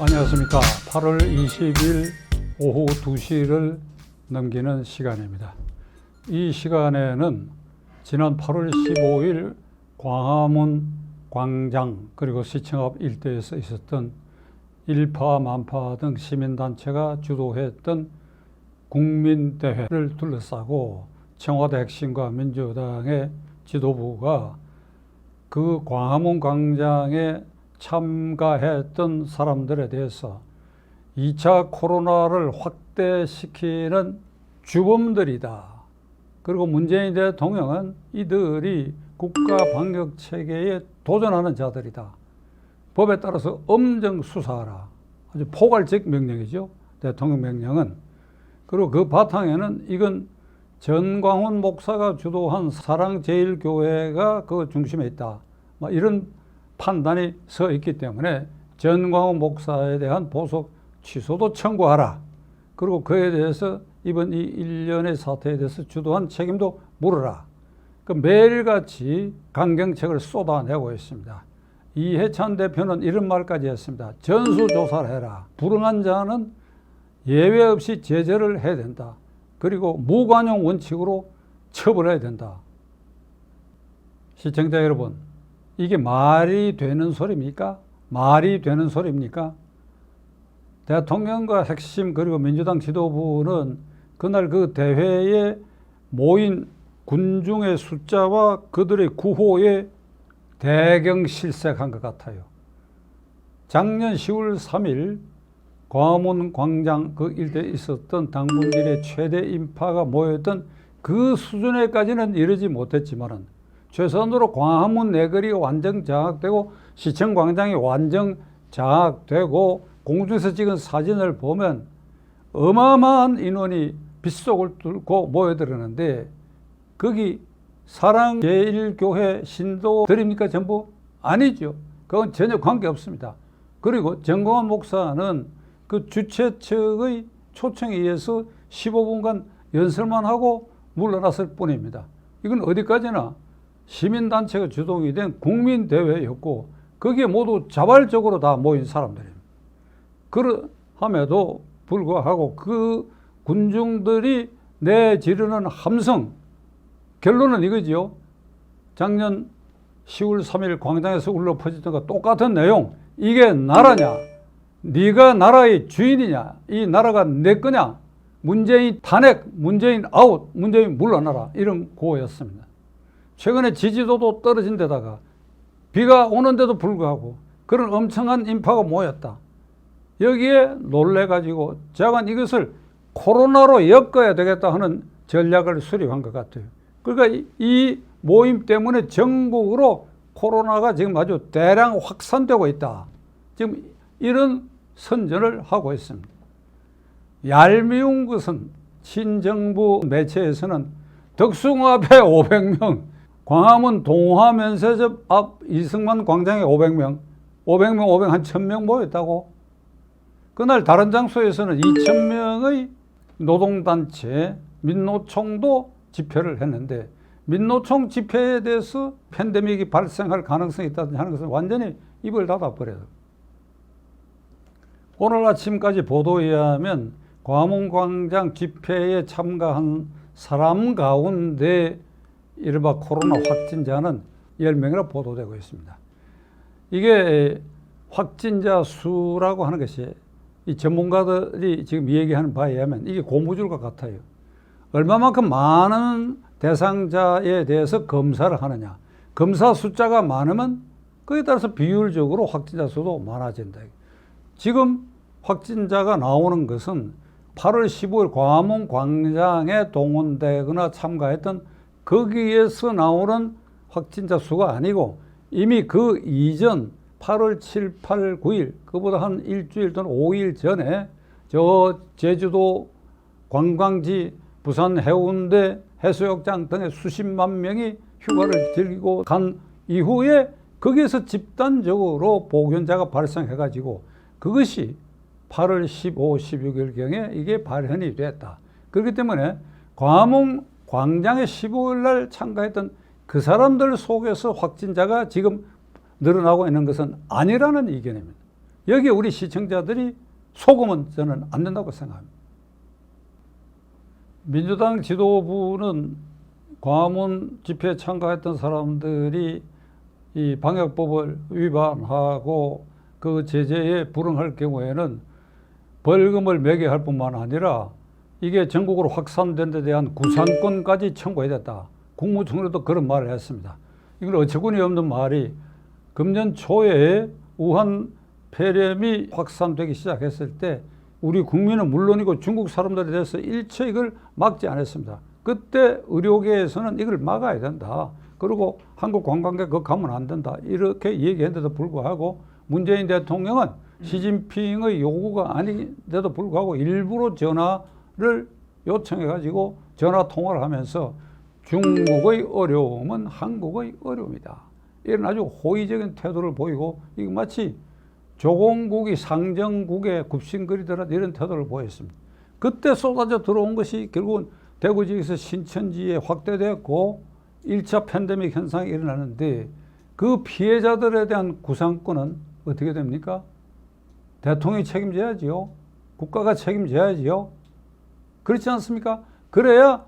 안녕하십니까. 8월 20일 오후 2시를 넘기는 시간입니다. 이 시간에는 지난 8월 15일 광화문 광장 그리고 시청 앞 일대에서 있었던 일파만파 등 시민단체가 주도했던 국민대회를 둘러싸고 청와대 핵심과 민주당의 지도부가 그 광화문 광장에 참가했던 사람들에 대해서 2차 코로나를 확대시키는 주범들이다. 그리고 문재인 대통령은 이들이 국가 방역 체계에 도전하는 자들이다. 법에 따라서 엄정 수사하라. 아주 포괄적 명령이죠. 대통령 명령은. 그리고 그 바탕에는 이건 전광훈 목사가 주도한 사랑제일교회가 그 중심에 있다. 이런 판단이 서 있기 때문에 전광훈 목사에 대한 보석 취소도 청구하라. 그리고 그에 대해서 이번 이 일련의 사태에 대해서 주도한 책임도 물어라. 그 매일같이 강경책을 쏟아내고 있습니다. 이해찬 대표는 이런 말까지 했습니다. 전수조사를 해라. 불응한 자는 예외 없이 제재를 해야 된다. 그리고 무관용 원칙으로 처벌해야 된다. 시청자 여러분, 이게 말이 되는 소리입니까? 말이 되는 소리입니까? 대통령과 핵심 그리고 민주당 지도부는 그날 그 대회에 모인 군중의 숫자와 그들의 구호에 대경실색한 것 같아요. 작년 10월 3일 광화문 광장 그 일대에 있었던 당분길의 최대 인파가 모였던 그 수준에까지는 이르지 못했지만은 최선으로 광화문 내거리가 완전 장악되고 시청 광장이 완전 장악되고 공중에서 찍은 사진을 보면 어마어마한 인원이 빗속을 뚫고 모여들었는데 거기 사랑제일교회 신도들입니까? 전부? 아니죠. 그건 전혀 관계없습니다. 그리고 전광훈 목사는 그 주최 측의 초청에 의해서 15분간 연설만 하고 물러났을 뿐입니다. 이건 어디까지나 시민단체가 주동이 된 국민대회였고 거기에 모두 자발적으로 다 모인 사람들입니다. 그러함에도 불구하고 그 군중들이 내지르는 함성, 결론은 이거지요. 작년 10월 3일 광장에서 울려 퍼지던 것과 똑같은 내용. 이게 나라냐? 네가 나라의 주인이냐? 이 나라가 내 거냐? 문재인 탄핵, 문재인 아웃, 문재인 물러나라. 이런 구호였습니다. 최근에 지지도도 떨어진 데다가 비가 오는데도 불구하고 그런 엄청난 인파가 모였다. 여기에 놀래가지고 제가 이것을 코로나로 엮어야 되겠다 하는 전략을 수립한 것 같아요. 그러니까 이 모임 때문에 전국으로 코로나가 지금 아주 대량 확산되고 있다. 지금 이런 선전을 하고 있습니다. 얄미운 것은 친정부 매체에서는 덕숭 앞에 500명, 광화문 동화면세점 앞 이승만 광장에 500명, 500명, 한 1000명 모였다고. 그날 다른 장소에서는 2000명의 노동단체, 민노총도 집회를 했는데 민노총 집회에 대해서 팬데믹이 발생할 가능성이 있다든지 하는 것은 완전히 입을 닫아버려요. 오늘 아침까지 보도에 의하면 광화문 광장 집회에 참가한 사람 가운데 이른바 코로나 확진자는 10명이나 보도되고 있습니다. 이게 확진자 수라고 하는 것이 이 전문가들이 지금 얘기하는 바에 의하면 이게 고무줄과 같아요. 얼마만큼 많은 대상자에 대해서 검사를 하느냐. 검사 숫자가 많으면 그에 따라서 비율적으로 확진자 수도 많아진다. 지금 확진자가 나오는 것은 8월 15일 광화문 광장에 동원되거나 참가했던 거기에서 나오는 확진자 수가 아니고 이미 그 이전 8월 7, 8, 9일 그보다 한 일주일 또는 5일 전에 저 제주도 관광지 부산 해운대 해수욕장 등에 수십만 명이 휴가를 즐기고 간 이후에 거기에서 집단적으로 보균자가 발생해가지고 그것이 8월 15, 16일경에 이게 발현이 됐다. 그렇기 때문에 광화문 광장에 15일 날 참가했던 그 사람들 속에서 확진자가 지금 늘어나고 있는 것은 아니라는 의견입니다. 여기에 우리 시청자들이 속으면 저는 안 된다고 생각합니다. 민주당 지도부는 광화문 집회에 참가했던 사람들이 이 방역법을 위반하고 그 제재에 불응할 경우에는 벌금을 매겨야 할 뿐만 아니라 이게 전국으로 확산된 데 대한 구상권까지 청구해야 됐다. 국무총리도 그런 말을 했습니다. 이건 어처구니 없는 말이 금년 초에 우한 폐렴이 확산되기 시작했을 때 우리 국민은 물론이고 중국 사람들에 대해서 일체 이걸 막지 않았습니다. 그때 의료계에서는 이걸 막아야 된다. 그리고 한국 관광객 그거 가면 안 된다. 이렇게 얘기했는데도 불구하고 문재인 대통령은 시진핑의 요구가 아닌데도 불구하고 일부러 전화를 요청해가지고 전화 통화를 하면서 중국의 어려움은 한국의 어려움이다. 이런 아주 호의적인 태도를 보이고 이거 마치 조공국이 상정국에 굽신거리더라 이런 태도를 보였습니다. 그때 쏟아져 들어온 것이 결국은 대구 지역에서 신천지에 확대되었고 1차 팬데믹 현상이 일어나는데 그 피해자들에 대한 구상권은 어떻게 됩니까? 대통령이 책임져야지요. 국가가 책임져야지요. 그렇지 않습니까? 그래야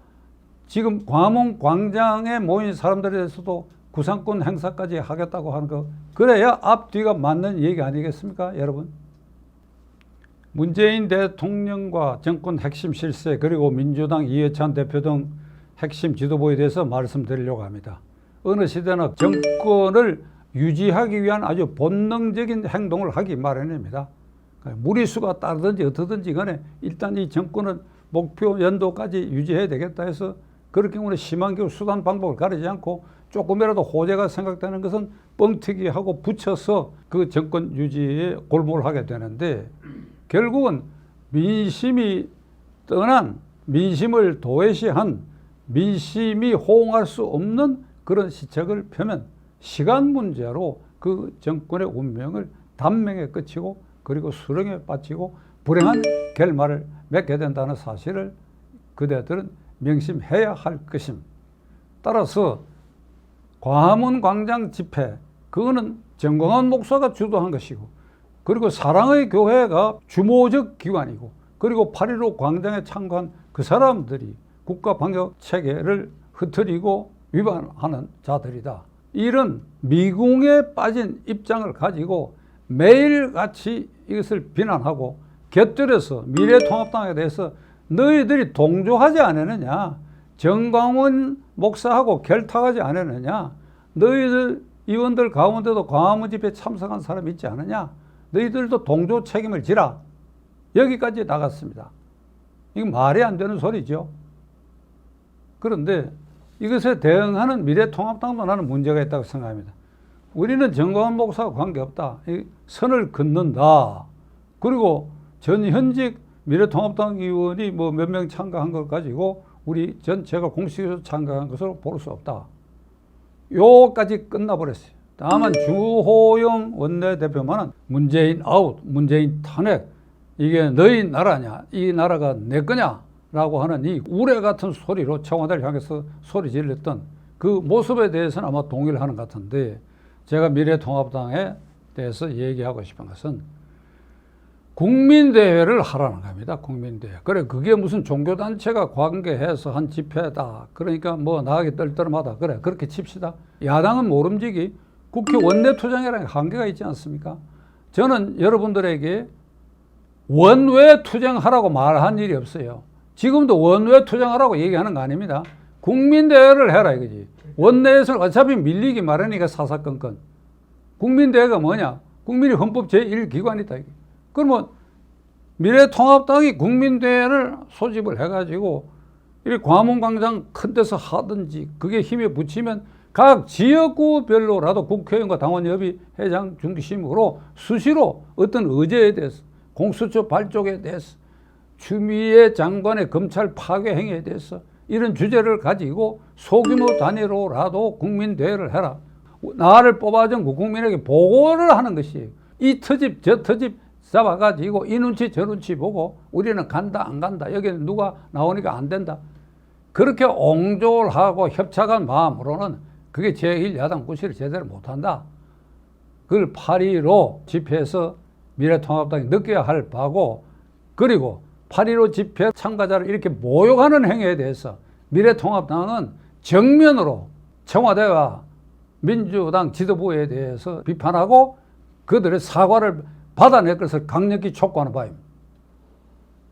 지금 광화문 광장에 모인 사람들에 대해서도 구상권 행사까지 하겠다고 하는 거, 그래야 앞뒤가 맞는 얘기 아니겠습니까, 여러분? 문재인 대통령과 정권 핵심 실세 그리고 민주당 이해찬 대표 등 핵심 지도부에 대해서 말씀드리려고 합니다. 어느 시대나 정권을 유지하기 위한 아주 본능적인 행동을 하기 마련입니다. 무리수가 따르든지 어떻든지 간에 일단 이 정권은 목표 연도까지 유지해야 되겠다 해서 그럴 경우는 심한 경우 수단 방법을 가리지 않고 조금이라도 호재가 생각되는 것은 뻥튀기하고 붙여서 그 정권 유지에 골몰 하게 되는데 결국은 민심이 떠난 민심을 도외시한 민심이 호응할 수 없는 그런 시책을 펴면 시간 문제로 그 정권의 운명을 단명에 끝이고 그리고 수렁에 빠지고 불행한 결말을 맺게 된다는 사실을 그대들은 명심해야 할 것입니다. 따라서 광화문 광장 집회, 그거는 정광훈 목사가 주도한 것이고 그리고 사랑의 교회가 주모적 기관이고 그리고 8.15 광장에 참가한 그 사람들이 국가 방역 체계를 흐트리고 위반하는 자들이다. 이런 미궁에 빠진 입장을 가지고 매일같이 이것을 비난하고 곁들여서 미래통합당에 대해서 너희들이 동조하지 않았느냐, 정광훈 목사하고 결탁하지 않았느냐, 너희들 의원들 가운데도 광화문 집회에 참석한 사람 있지 않느냐, 너희들도 동조 책임을 지라. 여기까지 나갔습니다. 이거 말이 안 되는 소리죠. 그런데 이것에 대응하는 미래통합당도 나는 문제가 있다고 생각합니다. 우리는 정광훈 목사와 관계없다. 선을 긋는다. 그리고 전현직 미래통합당 의원이 뭐 몇 명 참가한 걸 가지고 우리 전체가 공식적으로 참가한 것으로 볼 수 없다. 요까지 끝나버렸어요. 다만 주호영 원내대표만은 문재인 아웃, 문재인 탄핵, 이게 너희 나라냐, 이 나라가 내 거냐 라고 하는 이 우레 같은 소리로 청와대를 향해서 소리 질렀던 그 모습에 대해서는 아마 동의를 하는 것 같은데 제가 미래통합당에 대해서 얘기하고 싶은 것은 국민대회를 하라는 겁니다. 국민대회. 그래, 그게 무슨 종교단체가 관계해서 한 집회다. 그러니까 뭐 나가기 떨떠름하다. 그래, 그렇게 칩시다. 야당은 모름지기 국회 원내투쟁이라는 한계가 있지 않습니까? 저는 여러분들에게 원외 투쟁하라고 말한 일이 없어요. 지금도 원외 투쟁하라고 얘기하는 거 아닙니다. 국민대회를 해라 이거지. 원내에서는 어차피 밀리기 마련이니까 사사건건. 국민대회가 뭐냐? 국민이 헌법 제1기관이다. 그러면 미래통합당이 국민대회를 소집을 해가지고 이 광화문광장 큰 데서 하든지 그게 힘에 붙이면 각 지역구별로라도 국회의원과 당원협의 회장 중심으로 수시로 어떤 의제에 대해서 공수처 발족에 대해서 추미애 장관의 검찰 파괴 행위에 대해서 이런 주제를 가지고 소규모 단위로라도 국민대회를 해라. 나를 뽑아준 국민에게 보고를 하는 것이에요. 이 터집 저 터집 잡아가지고 이 눈치 저 눈치 보고 우리는 간다 안 간다 여기는 누가 나오니까 안 된다. 그렇게 옹졸하고 협착한 마음으로는 그게 제1야당 구실을 제대로 못한다. 그걸 8.15 집회에서 미래통합당이 느껴야 할 바고, 그리고 8.15 집회 참가자를 이렇게 모욕하는 행위에 대해서 미래통합당은 정면으로 청와대와 민주당 지도부에 대해서 비판하고 그들의 사과를 받아낼 것을 강력히 촉구하는 바입니다.